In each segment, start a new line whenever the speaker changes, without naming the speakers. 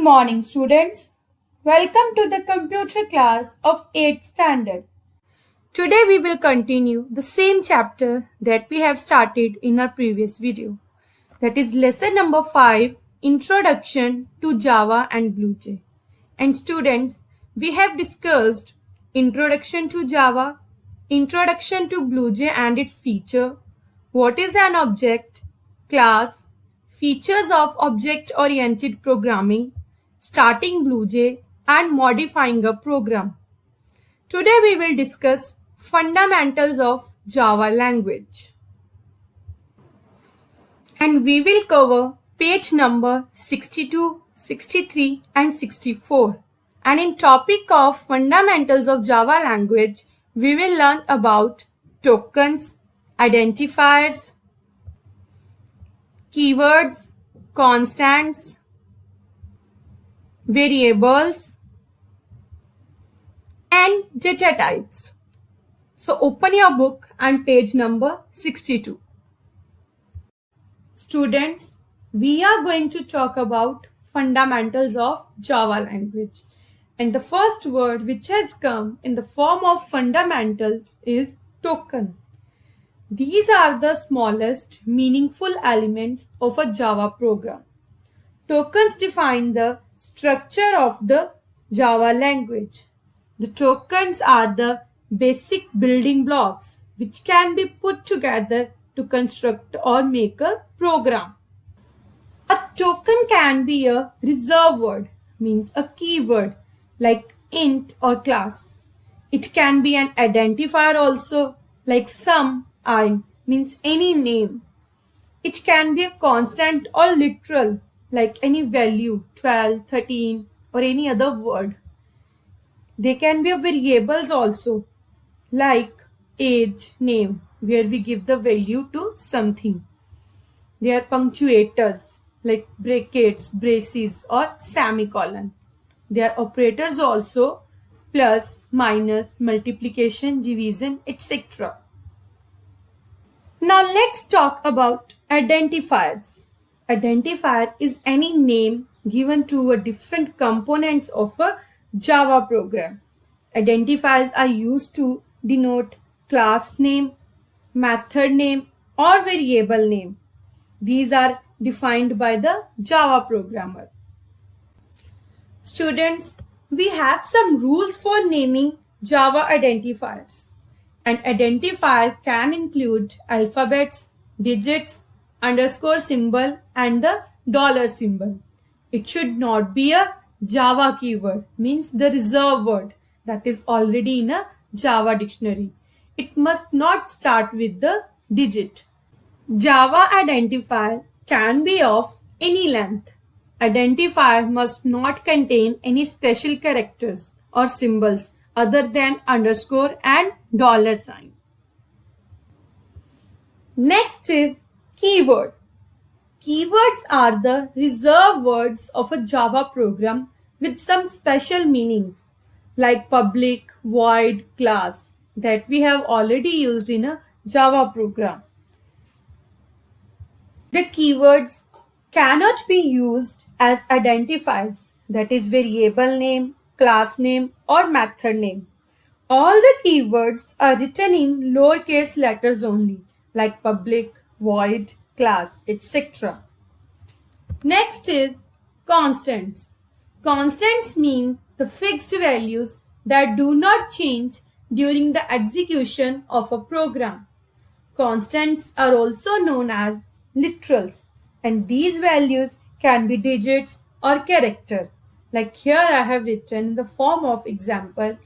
morning, students. Welcome to the computer class of 8th standard. Today we will continue the same chapter that we have started in our previous video. That is lesson number 5, Introduction to Java and Bluej. And students, we have discussed Introduction to Java, Introduction to Bluej and its feature, what is an object, class, features of object-oriented programming, starting Bluej, and modifying a program. Today we will discuss fundamentals of Java language. And we will cover page number 62, 63 and 64. And in topic of fundamentals of Java language, we will learn about tokens, identifiers, keywords, constants, variables, and data types. So open your book and page number 62. Students, we are going to talk about fundamentals of Java language. And the first word which has come in the form of fundamentals is token. These are the smallest meaningful elements of a Java program. Tokens define the structure of the Java language. The tokens are the basic building blocks which can be put together to construct or make a program. A token can be a reserve word, means a keyword like int or class. It can be an identifier also, like sum, I, means any name. It can be a constant or literal, like any value, 12, 13 or any other word. They can be variables also, like age, name, where we give the value to something. They are punctuators, like brackets, braces or semicolon. They are operators also, plus, minus, multiplication, division, etc. Now let's talk about identifiers. Identifier is any name given to a different components of a Java program. Identifiers are used to denote class name, method name or variable name. These are defined by the Java programmer. Students, we have some rules for naming Java identifiers. An identifier can include alphabets, digits, underscore symbol and the dollar symbol. It should not be a Java keyword, means the reserve word that is already in a Java dictionary. It must not start with the digit. Java identifier can be of any length. Identifier must not contain any special characters or symbols other than underscore and dollar sign. Next is keyword. Keywords are the reserved words of a Java program with some special meanings like public, void, class that we have already used in a Java program. The keywords cannot be used as identifiers, that is variable name, class name or method name. All the keywords are written in lowercase letters only, like public, void, class, etc. Next is constants. Constants mean the fixed values that do not change during the execution of a program. Constants are also known as literals, and these values can be digits or character. Like here I have written in the form of example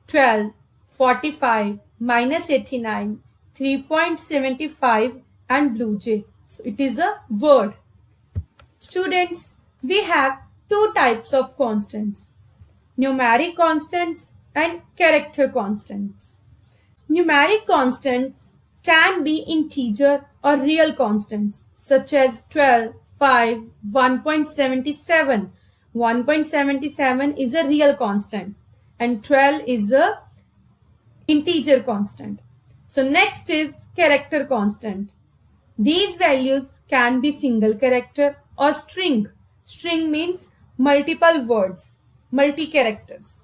12, 45, minus 89, 3.75 and Bluej. So it is a word. Students, we have two types of constants, numeric constants and character constants. Numeric constants can be integer or real constants such as 12, 5, 1.77. 1.77 is a real constant and 12 is a integer constant. So next is character constant. These values can be single character or string. String means multiple words, multi-characters.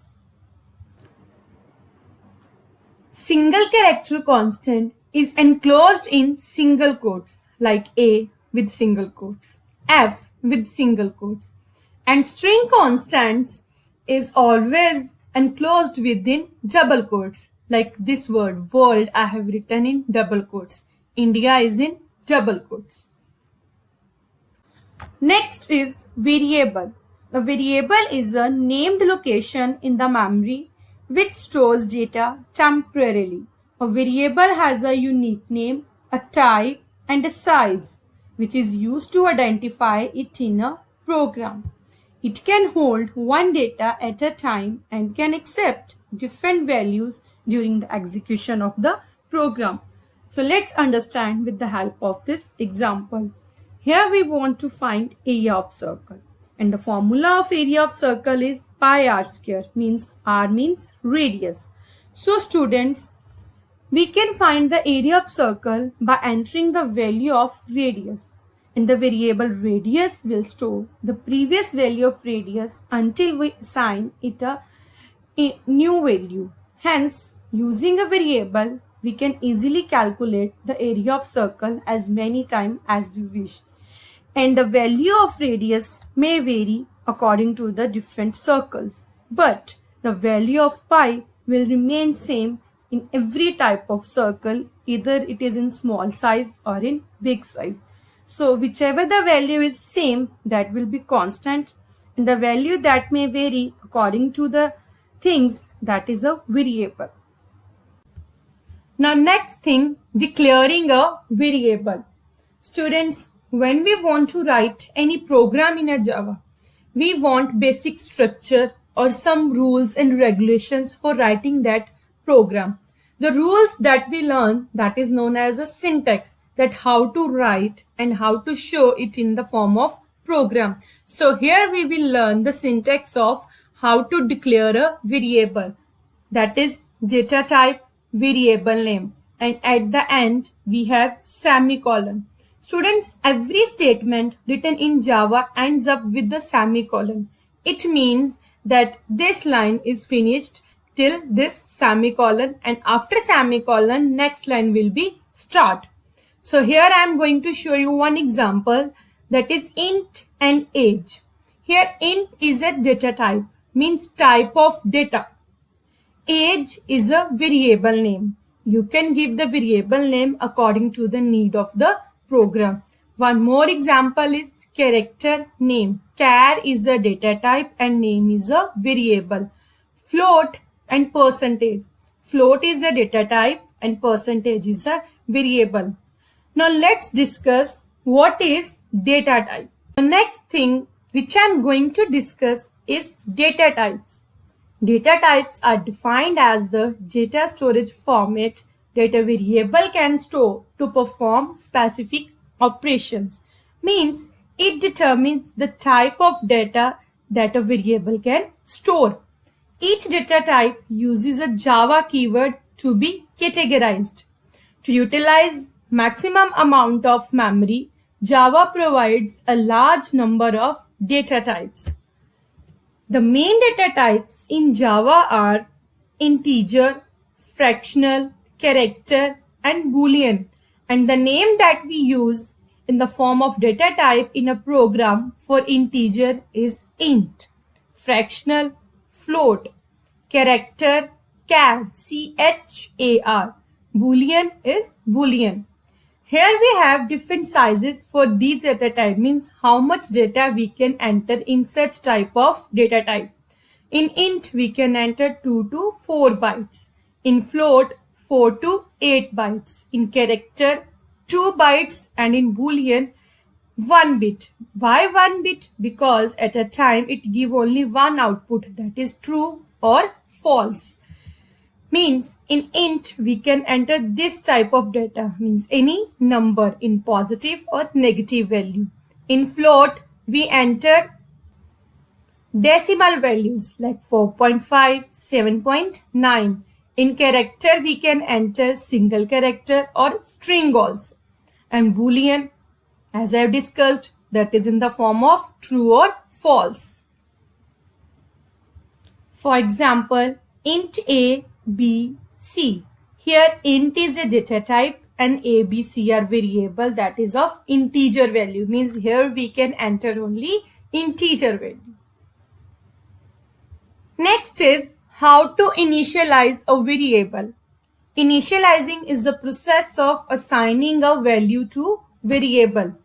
Single character constant is enclosed in single quotes like A with single quotes, F with single quotes, and string constants is always enclosed within double quotes like this word world I have written in double quotes, India is in double quotes. Next is variable. A variable is a named location in the memory which stores data temporarily. A variable has a unique name, a type, and a size, which is used to identify it in a program. It can hold one data at a time and can accept different values during the execution of the program. So let's understand with the help of this example. Here we want to find area of circle. And the formula of area of circle is pi r square, means r means radius. So students, we can find the area of circle by entering the value of radius. And the variable radius will store the previous value of radius until we assign it a new value. Hence, using a variable, we can easily calculate the area of circle as many times as we wish. And the value of radius may vary according to the different circles, but the value of pi will remain same in every type of circle, either it is in small size or in big size. So whichever the value is same, that will be constant, and the value that may vary according to the things, that is a variable. Now next thing, declaring a variable. Students, when we want to write any program in a Java, we want basic structure or some rules and regulations for writing that program. The rules that we learn, that is known as a syntax, that how to write and how to show it in the form of program. So here we will learn the syntax of how to declare a variable, that is data type, variable name, and at the end we have semicolon. Students, every statement written in Java ends up with the semicolon. It means that this line is finished till this semicolon, and after semicolon, next line will be start. So here I am going to show you one example, that is int and age. Here int is a data type, means type of data. Age is a variable name. You can give the variable name according to the need of the program. One more example is character name. Char is a data type and name is a variable. Float and percentage. Float is a data type and percentage is a variable. Now let's discuss what is data type. The next thing which I am going to discuss is data types. Data types are defined as the data storage format that a variable can store to perform specific operations. Means it determines the type of data that a variable can store. Each data type uses a Java keyword to be categorized. To utilize maximum amount of memory, Java provides a large number of data types. The main data types in Java are integer, fractional, character, and boolean. And the name that we use in the form of data type in a program for integer is int, fractional, float, character, char, C-H-A-R, boolean is boolean. Here we have different sizes for these data type, means how much data we can enter in such type of data type. In int, we can enter 2 to 4 bytes. In float, 4 to 8 bytes. In character, 2 bytes, and in boolean, 1 bit. Why 1 bit? Because at a time it give only one output, that is true or false. Means in int we can enter this type of data, means any number in positive or negative value. In float we enter decimal values like 4.5, 7.9. In character we can enter single character or string also. And boolean, as I have discussed, that is in the form of true or false. For example, int a, b, c. Here int is a data type and a, b, c are variable that is of integer value. Means here we can enter only integer value. Next is how to initialize a variable. Initializing is the process of assigning a value to variable.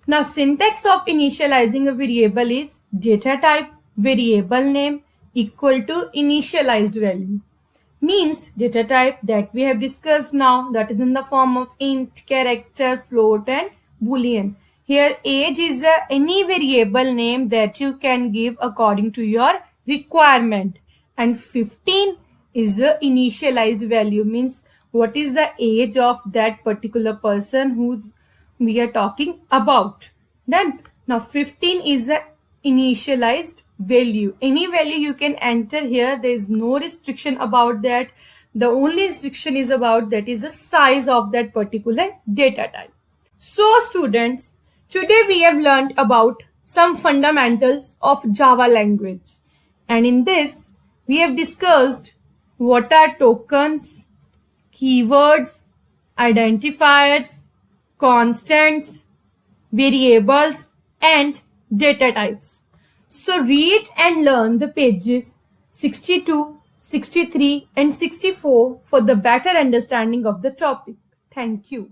Now syntax of initializing a variable is data type variable name equal to initialized value. Means data type that we have discussed now, that is in the form of int, character, float and boolean. Here age is any variable name that you can give according to your requirement, and 15 is a initialized value, means what is the age of that particular person whose we are talking about. Then now 15 is a initialized value. Any value you can enter here. There is no restriction about that. The only restriction is about that is the size of that particular data type. So students, today we have learned about some fundamentals of Java language, and in this we have discussed what are tokens, keywords, identifiers, constants, variables and data types. So read and learn the pages 62, 63 and 64 for the better understanding of the topic. Thank you.